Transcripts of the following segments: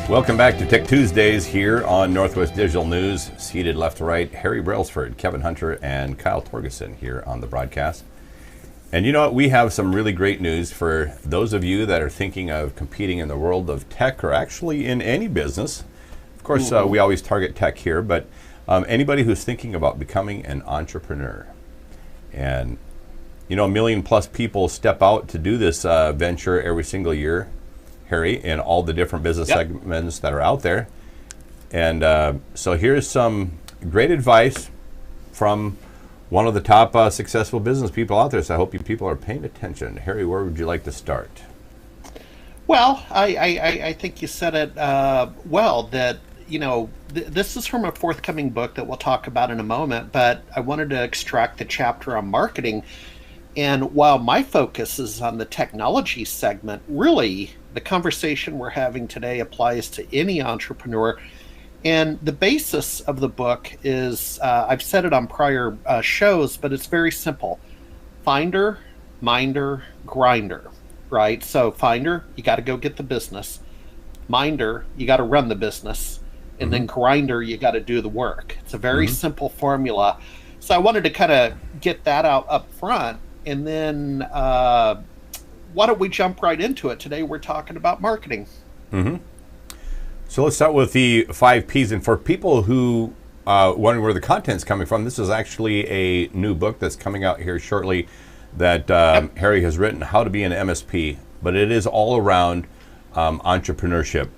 Welcome back to Tech Tuesdays here on Northwest Digital News. Seated left to right, Harry Brelsford, Kevin Hunter, and Kyle Torgeson here on the broadcast. And you know what? We have some really great news for those of you that are thinking of competing in the world of tech or actually in any business. Of course, we always target tech here, but anybody who's thinking about becoming an entrepreneur. And, you know, 1 million plus people step out to do this venture every single year, Harry, in all the different business segments that are out there. And so here's some great advice from one of the top successful business people out there. So I hope you people are paying attention. Harry, where would you like to start? Well, I think you said it well, that, you know, this is from a forthcoming book that we'll talk about in a moment, but I wanted to extract the chapter on marketing. And while my focus is on the technology segment, really the conversation we're having today applies to any entrepreneur. And the basis of the book is, I've said it on prior shows, but it's very simple. Finder, minder, grinder, right? So finder, you got to go get the business. Minder, you got to run the business. And then grinder, you got to do the work. It's a very simple formula. So I wanted to kind of get that out up front. And then why don't we jump right into it? Today we're talking about marketing. So let's start with the 5 Ps. And for people who wonder where the content's coming from, this is actually a new book that's coming out here shortly that Harry has written, How to Be an MSP. But it is all around entrepreneurship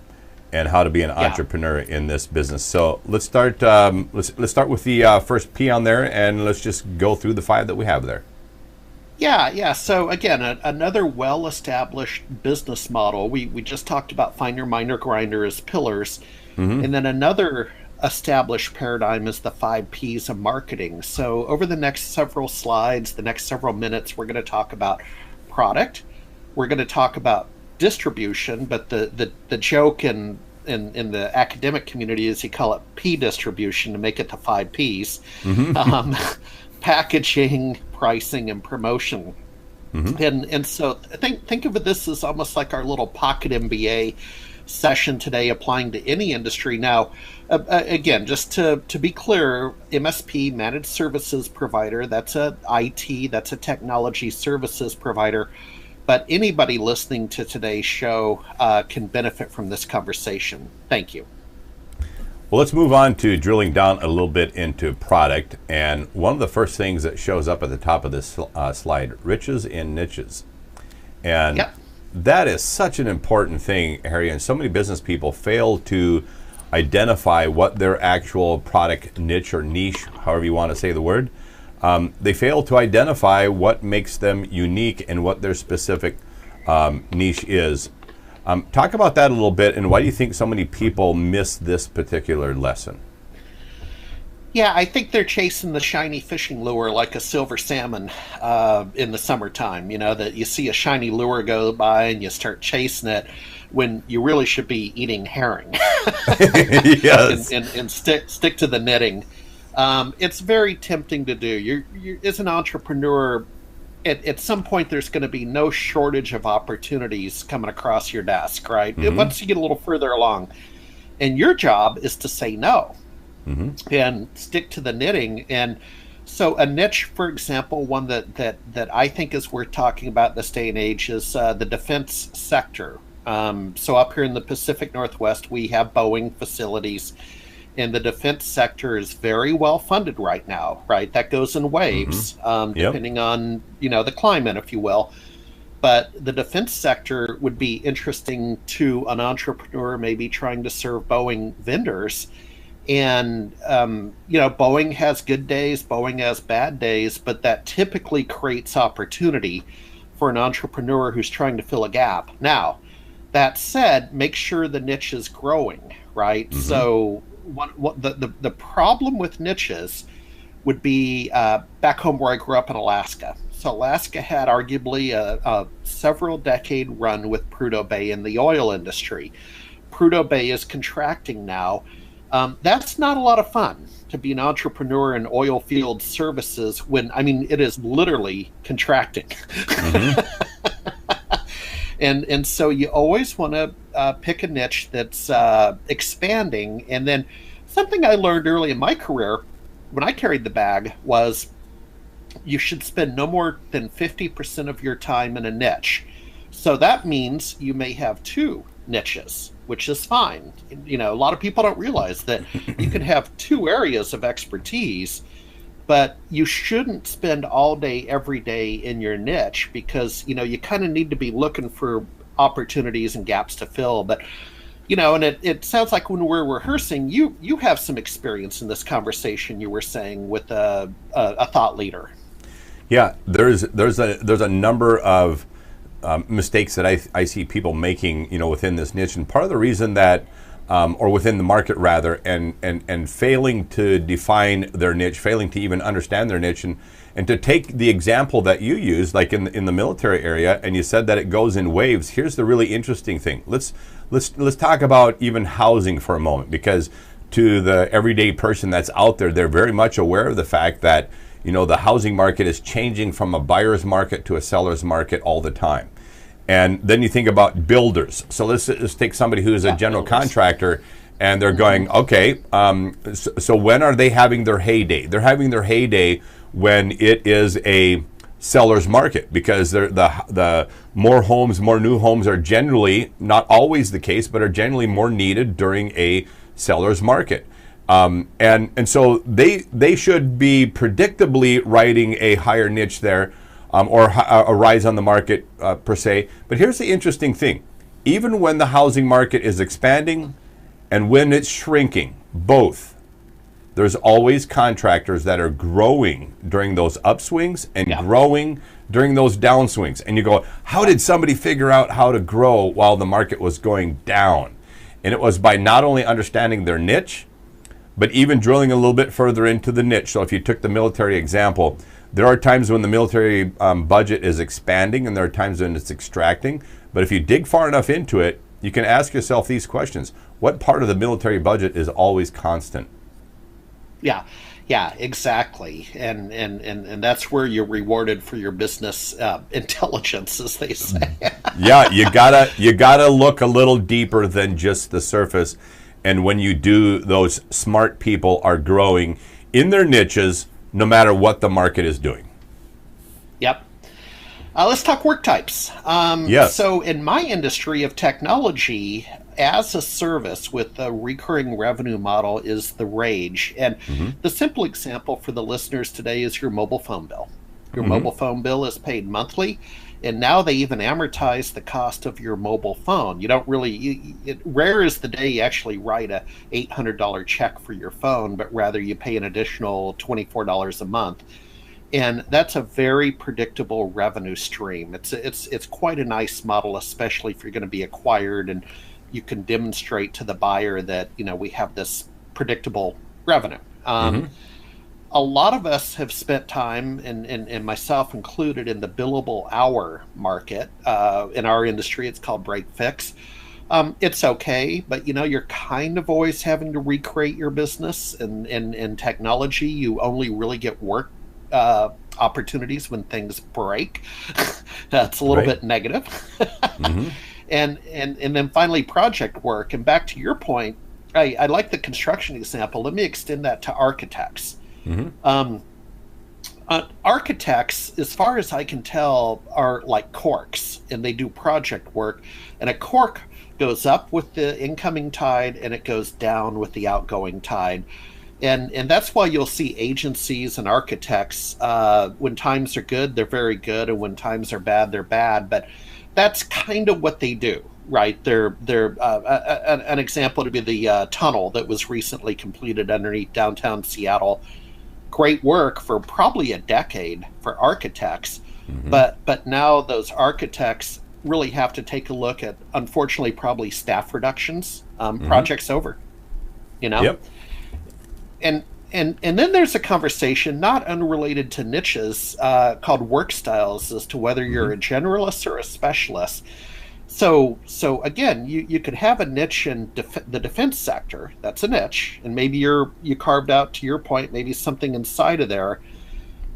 and how to be an entrepreneur in this business. So let's start. Let's start with the first P on there, and let's just go through the 5 that we have there. Yeah. So again, another well-established business model. We just talked about finder, minder, grinder as pillars, and then another established paradigm is the 5 Ps of marketing. So over the next several slides, the next several minutes, we're going to talk about product. We're going to talk about distribution, but the joke in the academic community is you call it P distribution to make it to 5 Ps. Packaging, pricing, and promotion. And so think of this as almost like our little pocket MBA session today, applying to any industry. Now, again, just to be clear, MSP, managed services provider, that's a IT, that's a technology services provider. But anybody listening to today's show can benefit from this conversation. Thank you. Well, let's move on to drilling down a little bit into product. And one of the first things that shows up at the top of this slide, riches in niches. And that is such an important thing, Harry. And so many business people fail to identify what their actual product niche or niche, however you want to say the word. They fail to identify what makes them unique and what their specific niche is. Talk about that a little bit, and why do you think so many people miss this particular lesson? Yeah, I think they're chasing the shiny fishing lure like a silver salmon in the summertime. You know, that you see a shiny lure go by and you start chasing it when you really should be eating herring. Yes. and stick to the knitting. It's very tempting to do. You as an entrepreneur, at some point there's going to be no shortage of opportunities coming across your desk, right? Once you get a little further along. And your job is to say no and stick to the knitting. And so a niche, for example, one that I think is worth talking about in this day and age is the defense sector. So up here in the Pacific Northwest, we have Boeing facilities. And the defense sector is very well funded right now, right? That goes in waves, depending on, the climate, if you will. But the defense sector would be interesting to an entrepreneur maybe trying to serve Boeing vendors. And, Boeing has good days, Boeing has bad days, but that typically creates opportunity for an entrepreneur who's trying to fill a gap. Now, that said, make sure the niche is growing, right? So the problem with niches would be back home where I grew up in Alaska. So Alaska had arguably a several decade run with Prudhoe Bay in the oil industry. Prudhoe Bay is contracting now. That's not a lot of fun to be an entrepreneur in oil field services when, it is literally contracting. And so you always want to pick a niche that's expanding. And then something I learned early in my career when I carried the bag was you should spend no more than 50% of your time in a niche. So that means you may have two niches, which is fine. You know, a lot of people don't realize that you can have two areas of expertise, but you shouldn't spend all day, every day in your niche because, you know, you kind of need to be looking for opportunities and gaps to fill. But, you know, and it sounds like when we're rehearsing, you have some experience in this conversation you were saying with a thought leader. Yeah, there's a number of mistakes that I see people making, you know, within this niche, and part of the reason that, or within the market rather, and failing to define their niche, failing to even understand their niche, and to take the example that you use, like in the military area, and you said that it goes in waves. Here's the really interesting thing. Let's talk about even housing for a moment, because to the everyday person that's out there, they're very much aware of the fact that, you know, the housing market is changing from a buyer's market to a seller's market all the time. And then you think about builders. So let's take somebody who's a general contractor, and they're going, okay, so when are they having their heyday? They're having their heyday when it is a seller's market, because the more homes, more new homes are generally, not always the case, but are generally more needed during a seller's market. And so they should be predictably writing a higher niche there, or a rise on the market per se. But here's the interesting thing. Even when the housing market is expanding and when it's shrinking, both, there's always contractors that are growing during those upswings and growing during those downswings. And you go, how did somebody figure out how to grow while the market was going down? And it was by not only understanding their niche, but even drilling a little bit further into the niche. So if you took the military example, there are times when the military budget is expanding and there are times when it's extracting. But if you dig far enough into it, you can ask yourself these questions. What part of the military budget is always constant? Yeah, exactly. And that's where you're rewarded for your business intelligence, as they say. Yeah, you gotta look a little deeper than just the surface. And when you do, those smart people are growing in their niches, no matter what the market is doing. Yep. Let's talk work types. Yes. So in my industry of technology, as a service with a recurring revenue model is the rage. And the simple example for the listeners today is your mobile phone bill. Your mobile phone bill is paid monthly. And now they even amortize the cost of your mobile phone. You don't really, rare is the day you actually write a $800 check for your phone, but rather you pay an additional $24 a month. And that's a very predictable revenue stream. It's quite a nice model, especially if you're going to be acquired and you can demonstrate to the buyer that, you know, we have this predictable revenue. A lot of us have spent time, and myself included, in the billable hour market. In our industry, it's called break fix. It's okay, but you know, you're kind of always having to recreate your business. And in technology, you only really get work opportunities when things break. That's a little bit negative. And then finally, project work. And back to your point, I like the construction example. Let me extend that to architects. Architects, as far as I can tell, are like corks, and they do project work. And a cork goes up with the incoming tide, and it goes down with the outgoing tide. And that's why you'll see agencies and architects, when times are good, they're very good, and when times are bad, they're bad. But that's kind of what they do, right? They're an example to be the tunnel that was recently completed underneath downtown Seattle. Great work for probably a decade for architects, but now those architects really have to take a look at, unfortunately, probably staff reductions. Project's over, you know. Yep. And then there's a conversation not unrelated to niches called work styles, as to whether you're a generalist or a specialist. So again, you could have a niche in the defense sector. That's a niche, and maybe you carved out, to your point, maybe something inside of there.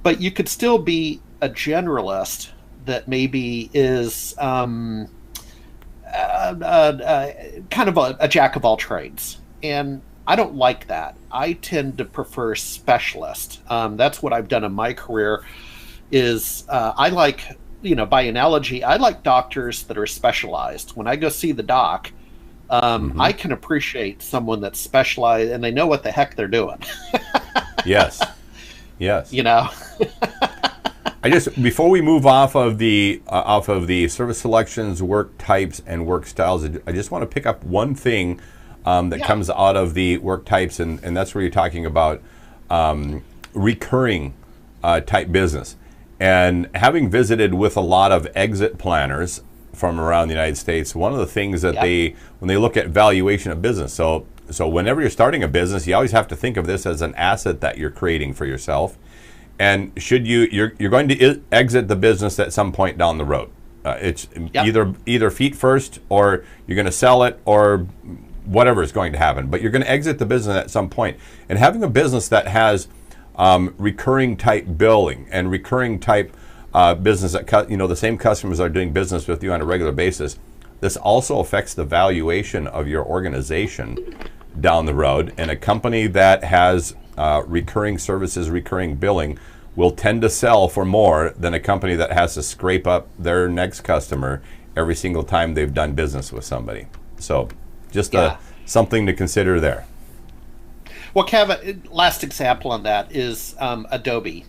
But you could still be a generalist that maybe is kind of a jack of all trades, and I don't like that. I tend to prefer specialist. That's what I've done in my career. Is I like, by analogy, I like doctors that are specialized. When I go see the doc, I can appreciate someone that's specialized and they know what the heck they're doing. Yes. Yes. I just, before we move off of the service selections, work types, and work styles, I just want to pick up one thing that comes out of the work types, and that's where you're talking about recurring type business. And having visited with a lot of exit planners from around the United States, one of the things that when they look at valuation of business, so whenever you're starting a business, you always have to think of this as an asset that you're creating for yourself. And should you're going to exit the business at some point down the road. It's either feet first, or you're going to sell it, or whatever is going to happen. But you're going to exit the business at some point. And having a business that has recurring type billing and recurring type business that the same customers are doing business with you on a regular basis, this also affects the valuation of your organization down the road. And a company that has recurring services, recurring billing, will tend to sell for more than a company that has to scrape up their next customer every single time they've done business with somebody. So just something to consider there. Well, Kevin, last example on that is Adobe.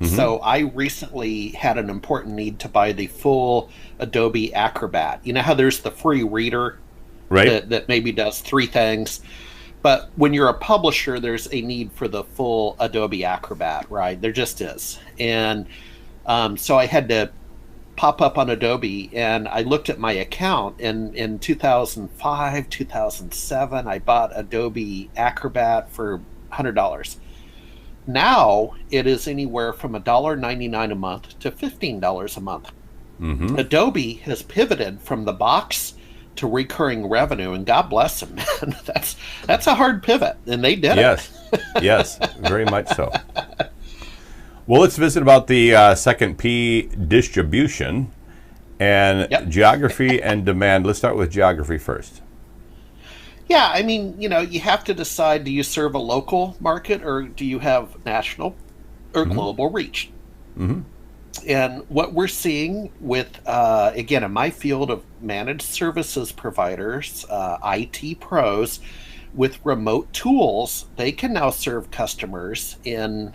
So I recently had an important need to buy the full Adobe Acrobat. You know how there's the free reader that maybe does 3 things? But when you're a publisher, there's a need for the full Adobe Acrobat, right? There just is. And so I had to pop up on Adobe, and I looked at my account. And in 2005, 2007, I bought Adobe Acrobat for $100. Now it is anywhere from $1.99 a month to $15 a month. Adobe has pivoted from the box to recurring revenue, and God bless them, man. That's a hard pivot, and they did it. Yes, very much so. Well, let's visit about the second P, distribution, and geography and demand. Let's start with geography first. Yeah, I mean, you have to decide, do you serve a local market, or do you have national or global reach? And what we're seeing with, again, in my field of managed services providers, IT pros, with remote tools, they can now serve customers in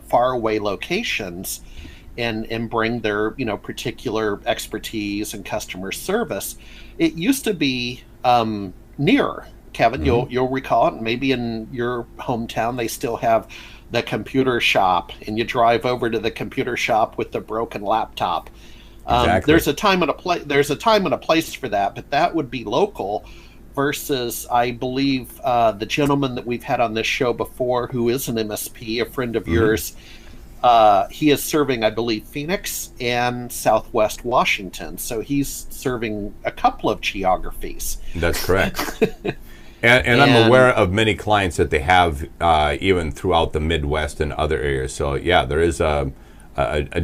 faraway locations and bring their particular expertise and customer service. It used to be near, Kevin. You'll recall it. Maybe in your hometown they still have the computer shop, and you drive over to the computer shop with the broken laptop. Exactly. There's a time and a place for that, but that would be local. Versus, I believe, the gentleman that we've had on this show before, who is an MSP, a friend of yours, he is serving, I believe, Phoenix and Southwest Washington. So he's serving a couple of geographies. That's correct. And I'm aware of many clients that they have even throughout the Midwest and other areas. So, yeah, there is a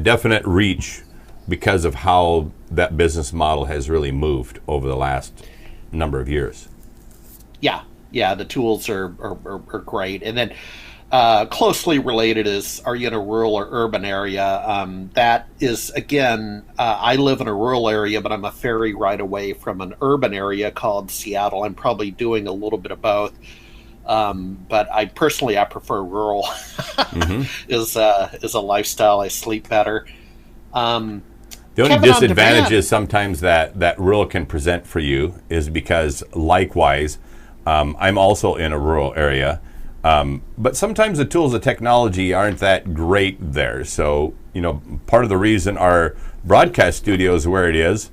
definite reach because of how that business model has really moved over the last number of years. Yeah, the tools are great. And then closely related is, are you in a rural or urban area? That is, again, I live in a rural area, but I'm a ferry ride away from an urban area called Seattle. I'm probably doing a little bit of both. But I prefer rural. is a lifestyle. I sleep better. The only disadvantage is sometimes that rural can present for you is because, likewise, I'm also in a rural area. But sometimes the tools of technology aren't that great there. So, part of the reason our broadcast studio is where it is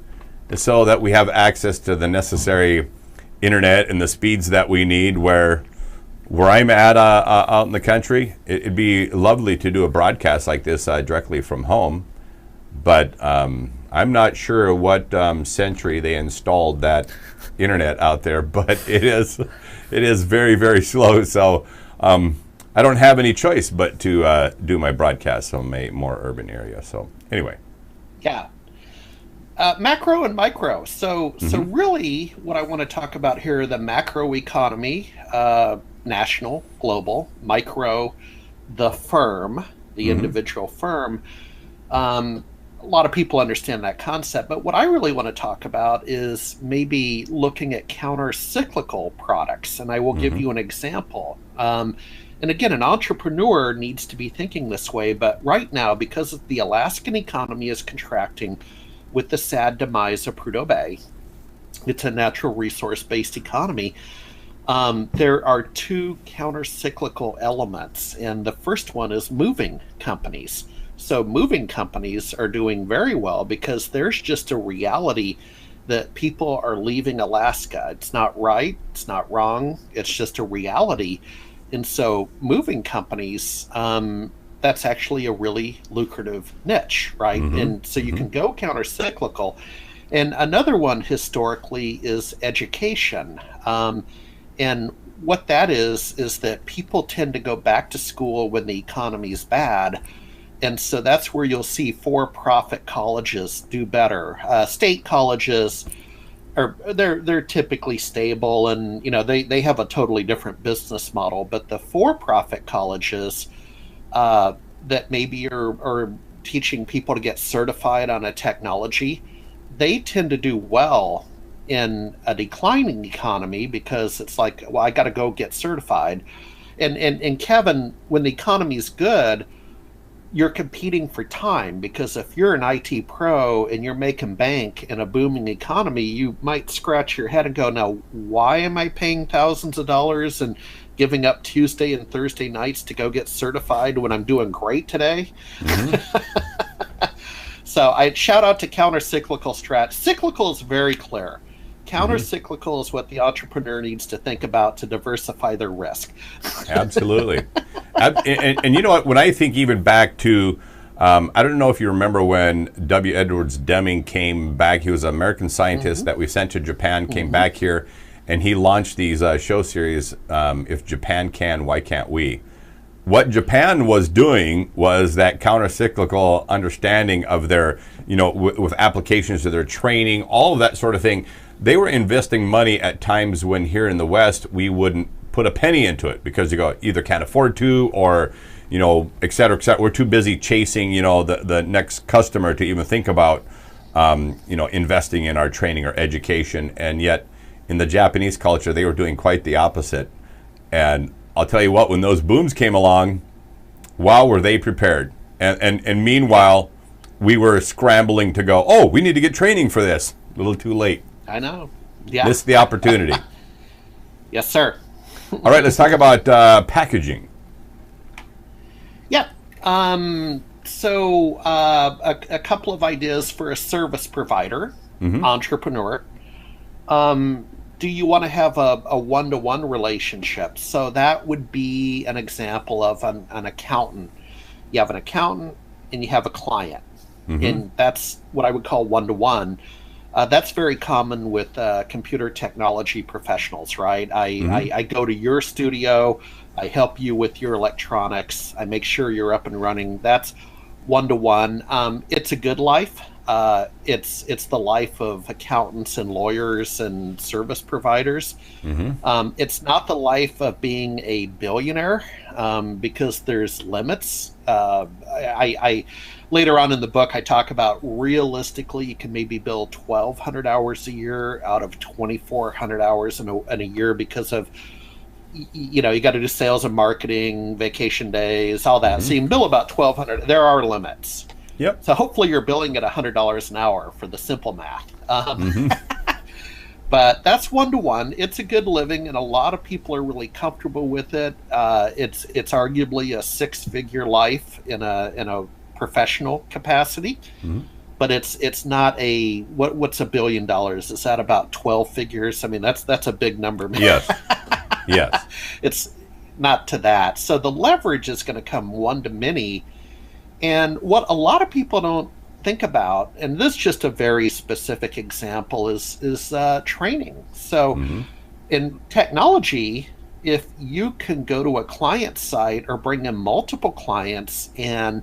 so that we have access to the necessary internet and the speeds that we need. Where I'm at out in the country, it'd be lovely to do a broadcast like this directly from home. But I'm not sure what century they installed that internet out there, but it is very, very slow. So I don't have any choice but to do my broadcast from a more urban area. So anyway. Yeah. Macro and micro. So really, what I want to talk about here are the macro economy, national, global, micro, the firm, the individual firm. A lot of people understand that concept, but what I really want to talk about is maybe looking at counter-cyclical products, and I will give you an example. And again, an entrepreneur needs to be thinking this way, but right now, because the Alaskan economy is contracting with the sad demise of Prudhoe Bay, it's a natural resource-based economy. There are two counter-cyclical elements, and the first one is moving companies. So moving companies are doing very well because there's just a reality that people are leaving Alaska. It's not right, it's not wrong, it's just a reality. And so moving companies, that's actually a really lucrative niche, right? And so you can go counter-cyclical. And another one historically is education. And what that is that people tend to go back to school when the economy is bad. And so that's where you'll see for-profit colleges do better. State colleges they're typically stable, and they have a totally different business model. But the for-profit colleges that maybe are teaching people to get certified on a technology, they tend to do well in a declining economy because it's like, well, I got to go get certified. And Kevin, when the economy is good, you're competing for time, because if you're an IT pro and you're making bank in a booming economy, you might scratch your head and go, now, why am I paying thousands of dollars and giving up Tuesday and Thursday nights to go get certified when I'm doing great today? So I shout out to counter-cyclical strat. Cyclical is very clear. Counter-cyclical is what the entrepreneur needs to think about to diversify their risk. Absolutely. And you know what, when I think even back to, I don't know if you remember when W. Edwards Deming came back. He was an American scientist that we sent to Japan, came back here, and he launched these show series, If Japan Can, Why Can't We? What Japan was doing was that counter-cyclical understanding of their, with applications to their training, all of that sort of thing. They were investing money at times when here in the West, we wouldn't put a penny into it because you go, either can't afford to, or, et cetera, et cetera. We're too busy chasing, the next customer to even think about, investing in our training or education. And yet in the Japanese culture, they were doing quite the opposite. And I'll tell you what, when those booms came along, wow, were they prepared. And meanwhile, we were scrambling to go, oh, we need to get training for this. A little too late. I know. Yeah. Missed the opportunity. Yes, sir. All right, let's talk about packaging. Yeah. So a couple of ideas for a service provider, entrepreneur. Do you want to have a one-to-one relationship? So that would be an example of an accountant. You have an accountant and you have a client. And that's what I would call one-to-one. That's very common with computer technology professionals, right? I go to your studio, I help you with your electronics, I make sure you're up and running. That's one-to-one. It's a good life. It's the life of accountants and lawyers and service providers. It's not the life of being a billionaire because there's limits. I later on in the book, I talk about realistically, you can maybe build 1,200 hours a year out of 2,400 hours in a year because of, you got to do sales and marketing, vacation days, all that. So you can bill about 1,200. There are limits. Yep. So hopefully you're billing at $100 an hour for the simple math. But that's one-to-one. It's a good living, and a lot of people are really comfortable with it. It's arguably a six-figure life in a professional capacity, but it's not a what's $1 billion? Is that about 12 figures? I mean, that's a big number. Yes. Yes. It's not to that. So the leverage is going to come one to many. And what a lot of people don't think about, and this is just a very specific example, is training. So in technology, if you can go to a client site or bring in multiple clients and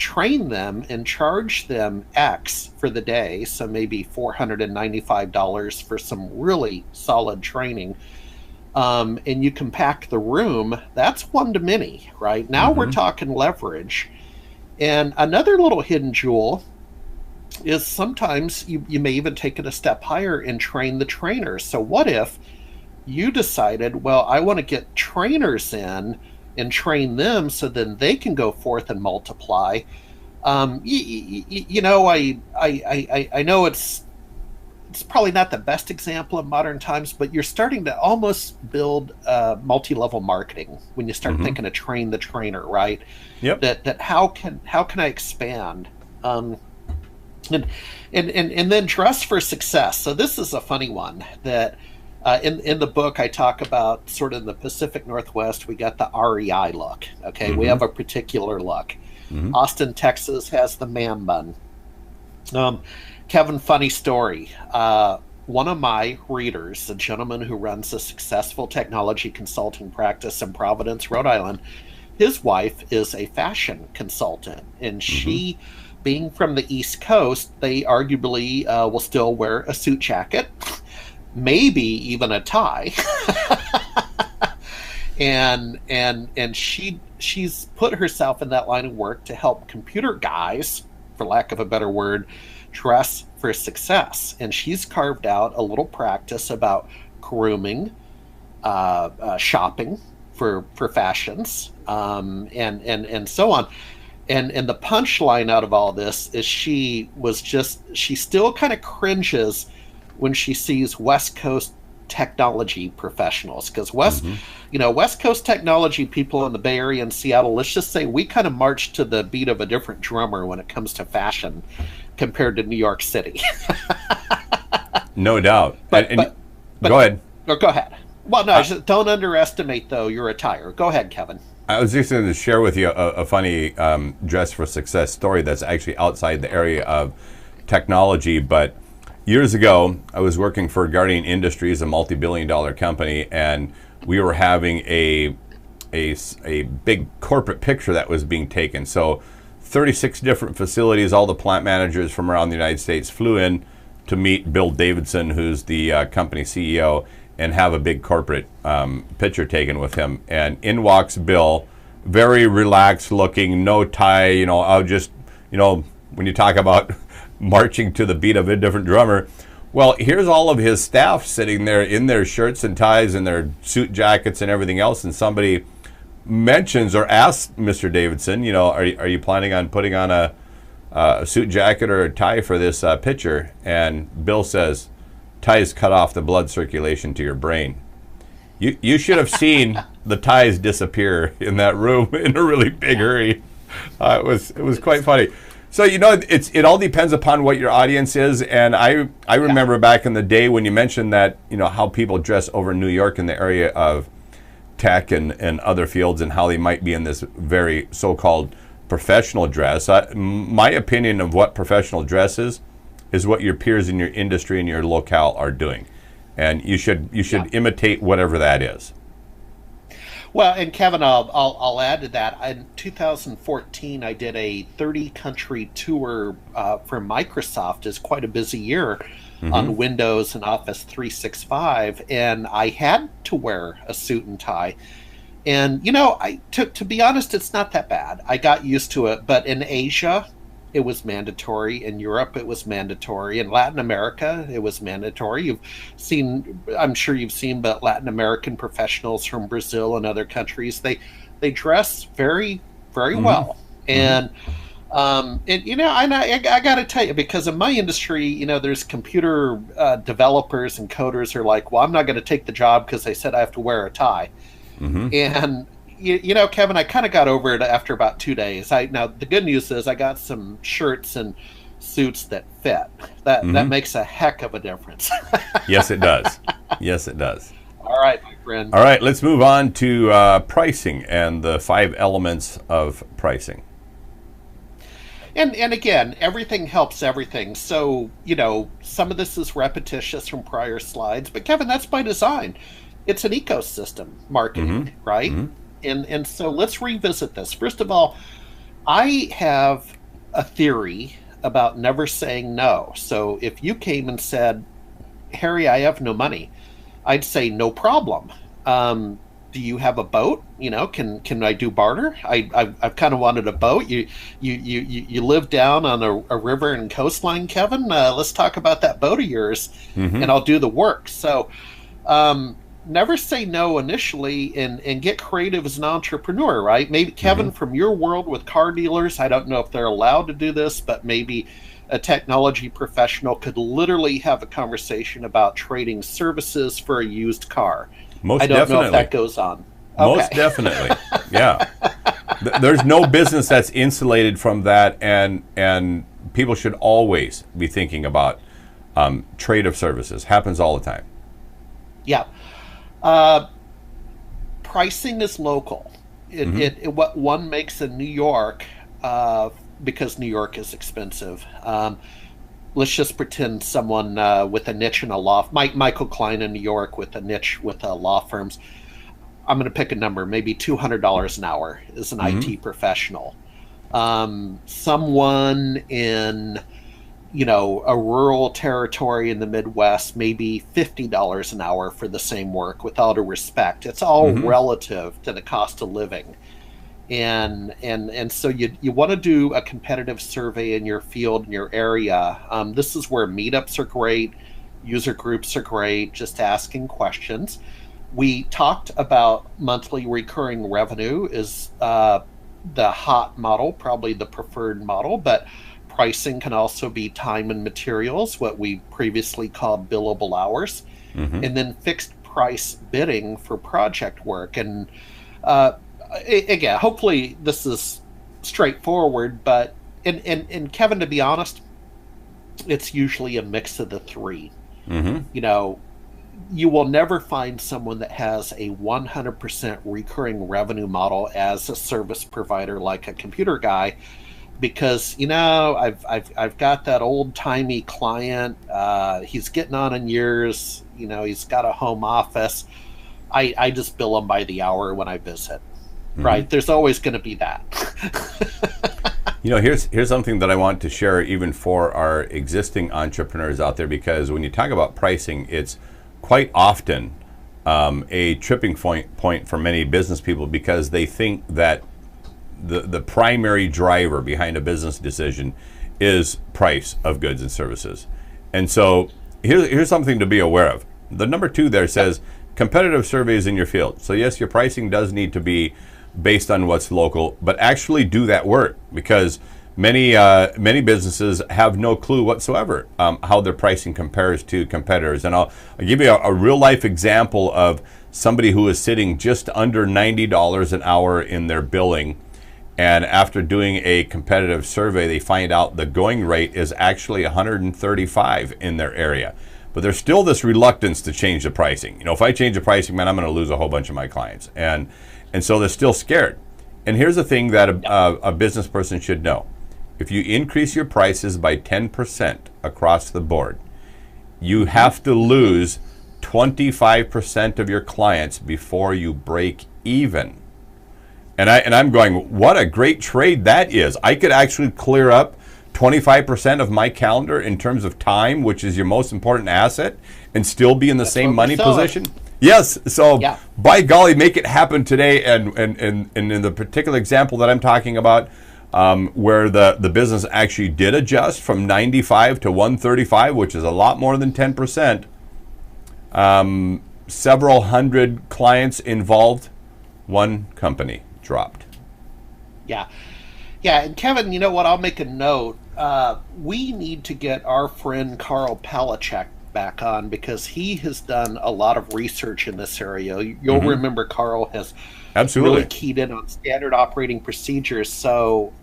train them and charge them X for the day, so maybe $495 for some really solid training, and you compact the room, that's one to many, right? Now we're talking leverage. And another little hidden jewel is sometimes you may even take it a step higher and train the trainers. So what if you decided, well, I want to get trainers in and train them so then they can go forth and multiply. You know, I know it's probably not the best example of modern times, but you're starting to almost build multi-level marketing when you start thinking of train the trainer, right? Yep. That how can I expand? And then dress for success. So this is a funny one that in the book I talk about. Sort of in the Pacific Northwest, we got the REI look. Okay, we have a particular look. Austin, Texas has the man bun. Kevin, funny story. One of my readers, a gentleman who runs a successful technology consulting practice in Providence, Rhode Island, his wife is a fashion consultant, and she, being from the East Coast, they arguably will still wear a suit jacket, maybe even a tie. and she's put herself in that line of work to help computer guys, for lack of a better word, dress for success. And she's carved out a little practice about grooming, shopping for fashions, and so on. And the punchline out of all this is she still kind of cringes when she sees West Coast technology professionals, because West Coast technology people in the Bay Area and Seattle, let's just say we kind of march to the beat of a different drummer when it comes to fashion compared to New York City. No doubt. But go ahead. Or go ahead. Well, no, don't underestimate, though, your attire. Go ahead, Kevin. I was just going to share with you a funny dress for success story that's actually outside the area of technology. But years ago, I was working for Guardian Industries, a multi-billion-dollar company, and we were having a big corporate picture that was being taken. So 36 different facilities, all the plant managers from around the United States flew in to meet Bill Davidson, who's the company CEO, and have a big corporate picture taken with him. And in walks Bill, very relaxed looking, no tie, I'll just, when you talk about marching to the beat of a different drummer, well, here's all of his staff sitting there in their shirts and ties and their suit jackets and everything else, and somebody mentions or asks Mr. Davidson, are you planning on putting on a suit jacket or a tie for this picture? And Bill says, ties cut off the blood circulation to your brain. You should have seen the ties disappear in that room in a really big hurry. It was quite funny. So it all depends upon what your audience is, and I remember back in the day when you mentioned that how people dress over New York in the area of tech and other fields, and how they might be in this very so-called professional dress. My opinion of what professional dress is what your peers in your industry and your locale are doing, and you should imitate whatever that is. Well, and Kevin, I'll add to that. In 2014, I did a 30-country tour for Microsoft. It's quite a busy year on Windows and Office 365, and I had to wear a suit and tie. And to be honest, it's not that bad. I got used to it. But in Asia, it was mandatory. In Europe, it was mandatory. In Latin America, it was mandatory. I'm sure you've seen, but Latin American professionals from Brazil and other countries, they dress very, very well. And I got to tell you, because in my industry, there's computer developers and coders who are like, well, I'm not going to take the job because they said I have to wear a tie. And Kevin, I kind of got over it after about 2 days. Now the good news is I got some shirts and suits that fit. That makes a heck of a difference. Yes, it does. Yes, it does. All right, my friend. All right, let's move on to pricing and the 5 elements of pricing. And again, everything helps everything. So, some of this is repetitious from prior slides, but Kevin, that's by design. It's an ecosystem marketing, right? And so let's revisit this. First of all, I have a theory about never saying no. So if you came and said, Harry, I have no money, I'd say no problem. Do you have a boat? Can I do barter? I've kind of wanted a boat. You live down on a river and coastline, Kevin. Let's talk about that boat of yours, Mm-hmm. and I'll do the work. So never say no initially, and get creative as an entrepreneur, right? Maybe Mm-hmm. Kevin, from your world with car dealers, I don't know if they're allowed to do this, but maybe a technology professional could literally have a conversation about trading services for a used car. I Most don't know if definitely. that goes on. Okay. Most definitely. Yeah. There's no business that's insulated from that, and people should always be thinking about trade of services. Happens all the time. Yeah. Uh, Pricing is local. Mm-hmm. What one makes in New York, because New York is expensive. Let's just pretend someone with a niche in a law, Michael Klein in New York with a niche with law firms. I'm going to pick a number, maybe $200 an hour is an Mm-hmm. IT professional. Someone in a rural territory in the Midwest, maybe $50 an hour for the same work. With all due respect, it's all Mm-hmm. relative to the cost of living, and so you want to do a competitive survey in your field, in your area. This is where meetups are great, user groups are great, just asking questions. We talked about monthly recurring revenue is the hot model, probably the preferred model, but pricing can also be time and materials, what we previously called billable hours, Mm-hmm. and then fixed price bidding for project work. And uh, again, hopefully this is straightforward, but and Kevin, to be honest, it's usually a mix of the three. Mm-hmm. You know, you will never find someone that has a 100% recurring revenue model as a service provider like a computer guy, because I've got that old timey client. He's getting on in years. He's got a home office. I just bill him by the hour when I visit. Mm-hmm. Right? There's always going to be that. Here's something that I want to share even for our existing entrepreneurs out there, because when you talk about pricing, it's quite often a tripping point for many business people, because they think that the primary driver behind a business decision is price of goods and services. And so here's something to be aware of. The number 2 there says competitive surveys in your field. So yes, your pricing does need to be based on what's local, but actually do that work, because many businesses have no clue whatsoever how their pricing compares to competitors. And I'll give you a real life example of somebody who is sitting just under $90 an hour in their billing. And after doing a competitive survey, they find out the going rate is actually 135 in their area. But there's still this reluctance to change the pricing. If I change the pricing, man, I'm going to lose a whole bunch of my clients. And so they're still scared. And here's the thing that a business person should know. If you increase your prices by 10% across the board, you have to lose 25% of your clients before you break even. And I'm going, what a great trade that is. I could actually clear up 25% of my calendar in terms of time, which is your most important asset, and still be in the same money position. Yes. So by golly, make it happen today. And in the particular example that I'm talking about, where the business actually did adjust from 95 to 135, which is a lot more than 10%, several hundred clients involved, one company dropped. Yeah. And Kevin, you know what? I'll make a note. We need to get our friend Carl Palachek back on, because he has done a lot of research in this area. You'll remember Carl has really keyed in on standard operating procedures. So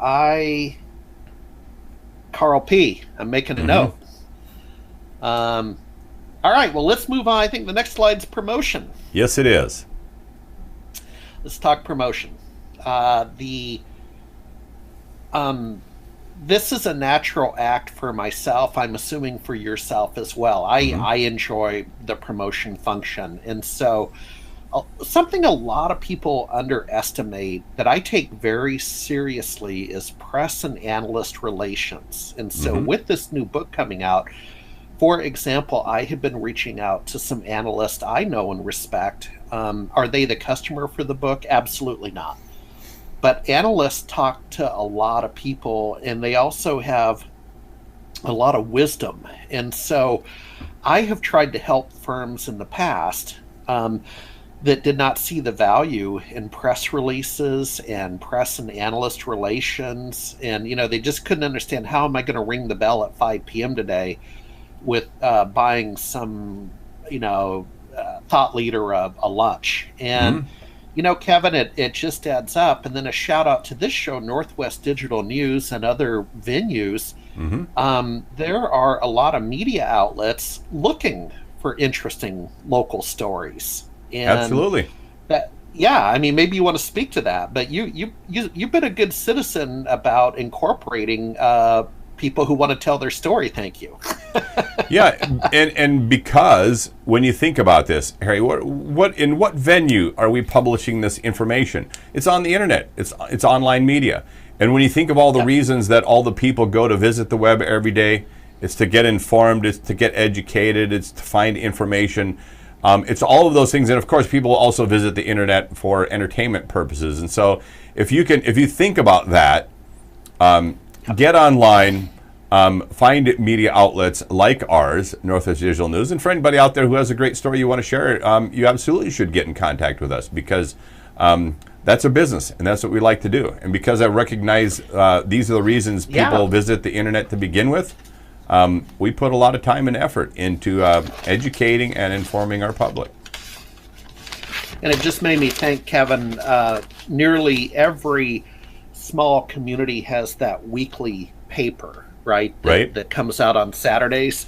Carl P., I'm making a note. All right, well, let's move on. I think the next slide's promotion. Yes, it is. Let's talk promotion. This is a natural act for myself. I'm assuming for yourself as well. I enjoy the promotion function. And so Something a lot of people underestimate that I take very seriously is press and analyst relations. And so, Mm-hmm. with this new book coming out, for example, I have been reaching out to some analysts I know and respect. Are they the customer for the book? Absolutely not. But analysts talk to a lot of people, and they also have a lot of wisdom. And so I have tried to help firms in the past that did not see the value in press releases and press and analyst relations. And, they just couldn't understand, how am I going to ring the bell at 5 p.m. today with buying some, thought leader a lunch. And, Mm-hmm. Kevin, it just adds up. And then a shout out to this show, Northwest Digital News, and other venues. Mm-hmm. There are a lot of media outlets looking for interesting local stories. And Absolutely. that, yeah, I mean, maybe you want to speak to that, but you've been a good citizen about incorporating people who want to tell their story. Thank you. Yeah, and because when you think about this, Harry, in what venue are we publishing this information? It's on the internet. It's online media. And when you think of all the reasons that all the people go to visit the web every day, it's to get informed, it's to get educated, it's to find information. It's all of those things, and of course, people also visit the internet for entertainment purposes. And so, if you think about that, get online, find media outlets like ours, Northwest Digital News, and for anybody out there who has a great story you want to share, you absolutely should get in contact with us, because that's a business, and that's what we like to do. And because I recognize these are the reasons people visit the internet to begin with, we put a lot of time and effort into educating and informing our public. And it just made me think, Kevin, nearly every small community has that weekly paper, right? That comes out on Saturdays.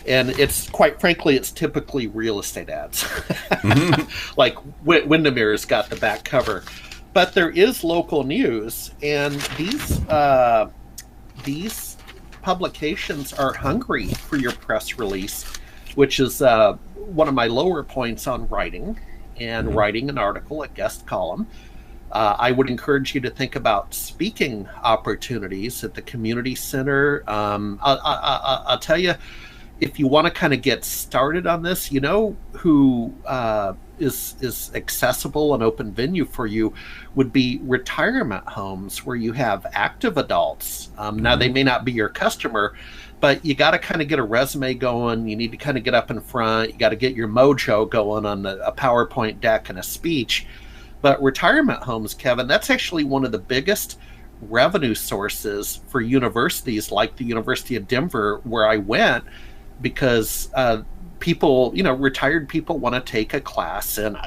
And it's, quite frankly, it's typically real estate ads. Mm-hmm. Like Windermere's got the back cover. But there is local news, and these publications are hungry for your press release, which is one of my lower points on writing, and writing an article, a guest column. I would encourage you to think about speaking opportunities at the community center. I'll tell you, if you want to kind of get started on this, who is accessible and open venue for you would be retirement homes where you have active adults. Now, they may not be your customer, but you got to kind of get a resume going. You need to kind of get up in front. You got to get your mojo going on a PowerPoint deck and a speech. But retirement homes, Kevin, that's actually one of the biggest revenue sources for universities like the University of Denver, where I went, because people, retired people want to take a class in,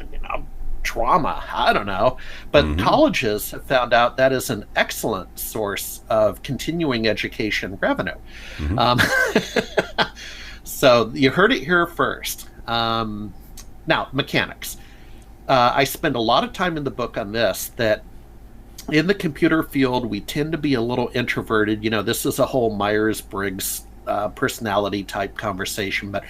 trauma, I don't know. But colleges have found out that is an excellent source of continuing education revenue. So you heard it here first. Now, mechanics. I spend a lot of time in the book on this, that in the computer field, we tend to be a little introverted. This is a whole Myers-Briggs personality type conversation, but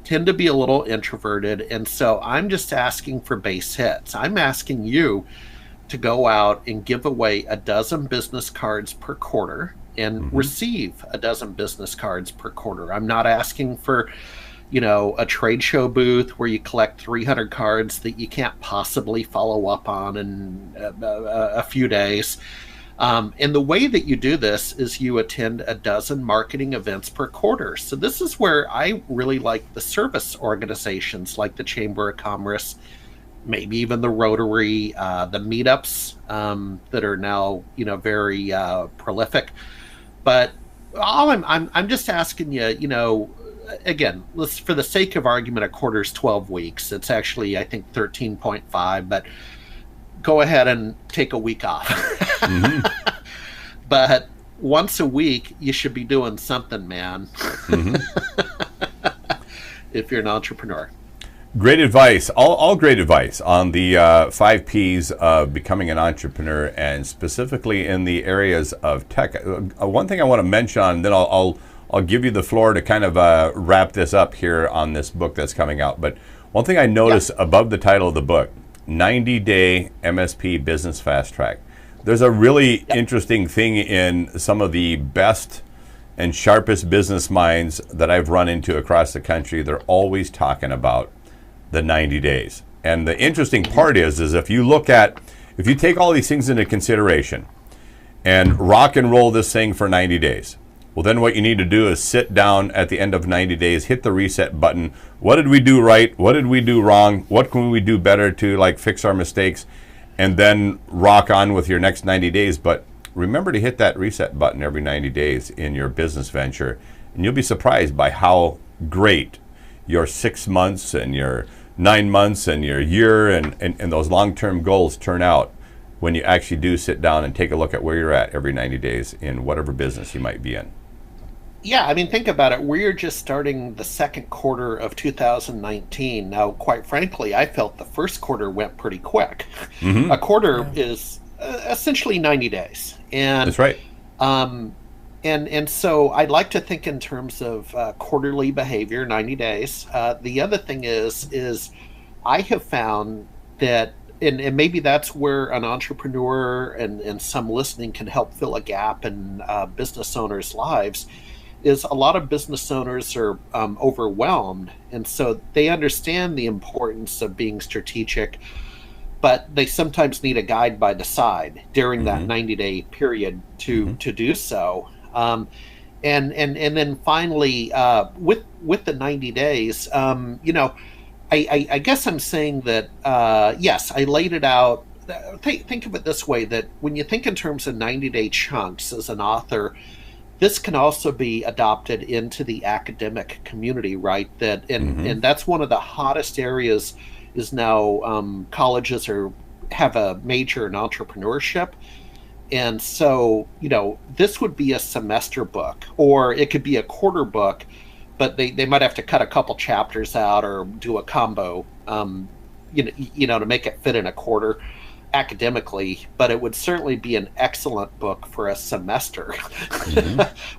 tend to be a little introverted. And so I'm just asking for base hits. I'm asking you to go out and give away 12 business cards per quarter and receive 12 business cards per quarter. I'm not asking for, a trade show booth where you collect 300 cards that you can't possibly follow up on in a few days. And the way that you do this is you attend 12 marketing events per quarter. So this is where I really like the service organizations like the Chamber of Commerce, maybe even the Rotary, the meetups that are now, very prolific. But I'm just asking you, again, let's, for the sake of argument, a quarter is 12 weeks. It's actually, I think, 13.5, but go ahead and take a week off. But once a week, you should be doing something, man. If you're an entrepreneur. Great advice, all great advice on the 5 Ps of becoming an entrepreneur, and specifically in the areas of tech. One thing I want to mention, and then I'll give you the floor to kind of wrap this up here on this book that's coming out. But one thing I noticed above the title of the book 90-day MSP Business Fast Track. There's a really interesting thing in some of the best and sharpest business minds that I've run into across the country. They're always talking about the 90 days. And the interesting part is if you take all these things into consideration and rock and roll this thing for 90 days, well, then what you need to do is sit down at the end of 90 days, hit the reset button. What did we do right? What did we do wrong? What can we do better to fix our mistakes? And then rock on with your next 90 days. But remember to hit that reset button every 90 days in your business venture. And you'll be surprised by how great your 6 months and your 9 months and your year and those long-term goals turn out when you actually do sit down and take a look at where you're at every 90 days in whatever business you might be in. Yeah, I mean, think about it. We're just starting the second quarter of 2019. Now, quite frankly, I felt the first quarter went pretty quick. Mm-hmm. A quarter is essentially 90 days. And that's right. And so I'd like to think in terms of quarterly behavior, 90 days. The other thing is I have found that, and maybe that's where an entrepreneur and some listening can help fill a gap in business owners' lives, is a lot of business owners are overwhelmed. And so they understand the importance of being strategic, but they sometimes need a guide by the side during that 90-day period to do so. And then finally, with the 90 days, I guess I'm saying that, yes, I laid it out. Think of it this way, that when you think in terms of 90-day chunks as an author, this can also be adopted into the academic community, right? And that's one of the hottest areas is now colleges have a major in entrepreneurship. And so, this would be a semester book, or it could be a quarter book, but they might have to cut a couple chapters out or do a combo, to make it fit in a quarter academically. But it would certainly be an excellent book for a semester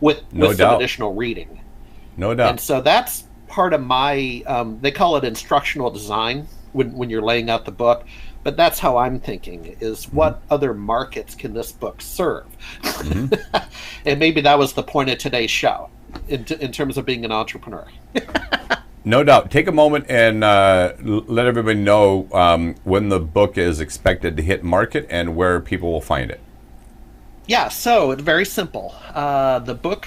with some additional reading. No doubt. And so that's part of my, they call it instructional design when you're laying out the book. But that's how I'm thinking, is what other markets can this book serve? And maybe that was the point of today's show in terms of being an entrepreneur. No doubt. Take a moment and let everybody know when the book is expected to hit market and where people will find it. Yeah, so it's very simple. The book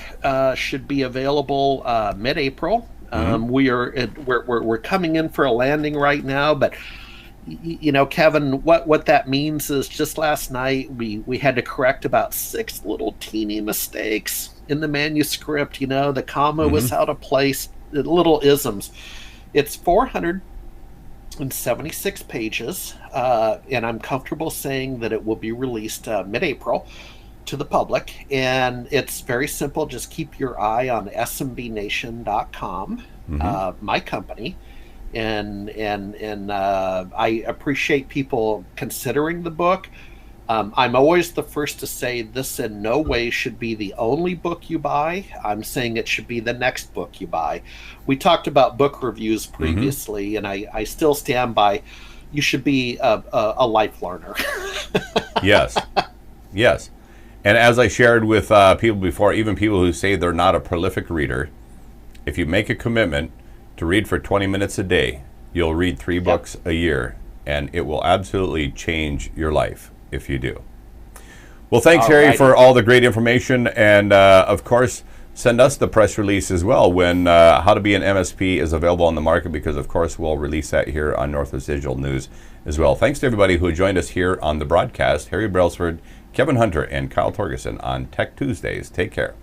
should be available mid-April. We're coming in for a landing right now, but Kevin, what that means is just last night we had to correct about 6 little teeny mistakes in the manuscript. The comma was out of place, the little isms. It's 476 pages, and I'm comfortable saying that it will be released mid-April to the public. And it's very simple. Just keep your eye on smbnation.com, my company. And I appreciate people considering the book. I'm always the first to say this in no way should be the only book you buy. I'm saying it should be the next book you buy. We talked about book reviews previously, and I still stand by you should be a life learner. Yes. And as I shared with people before, even people who say they're not a prolific reader, if you make a commitment to read for 20 minutes a day, you'll read 3 books a year, and it will absolutely change your life if you do. Well, thanks, Harry, for all the great information, and of course, send us the press release as well when How to Be an MSP is available on the market, because of course we'll release that here on Northwest Digital News as well. Thanks to everybody who joined us here on the broadcast. Harry Brelsford, Kevin Hunter, and Kyle Torgerson on Tech Tuesdays. Take care.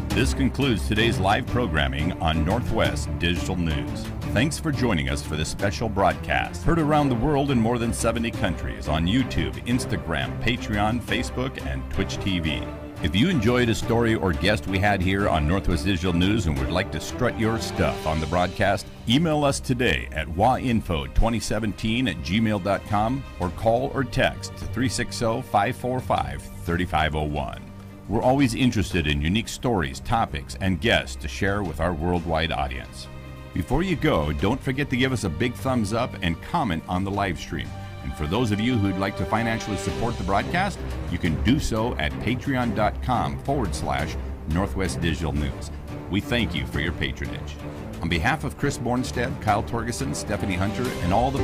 This concludes today's live programming on Northwest Digital News. Thanks for joining us for this special broadcast. Heard around the world in more than 70 countries on YouTube, Instagram, Patreon, Facebook, and Twitch TV. If you enjoyed a story or guest we had here on Northwest Digital News and would like to strut your stuff on the broadcast, email us today at wainfo2017@gmail.com or call or text 360-545-3501. We're always interested in unique stories, topics, and guests to share with our worldwide audience. Before you go, don't forget to give us a big thumbs up and comment on the live stream. And for those of you who'd like to financially support the broadcast, you can do so at patreon.com/Northwest Digital News. We thank you for your patronage. On behalf of Chris Bornstead, Kyle Torgeson, Stephanie Hunter, and all the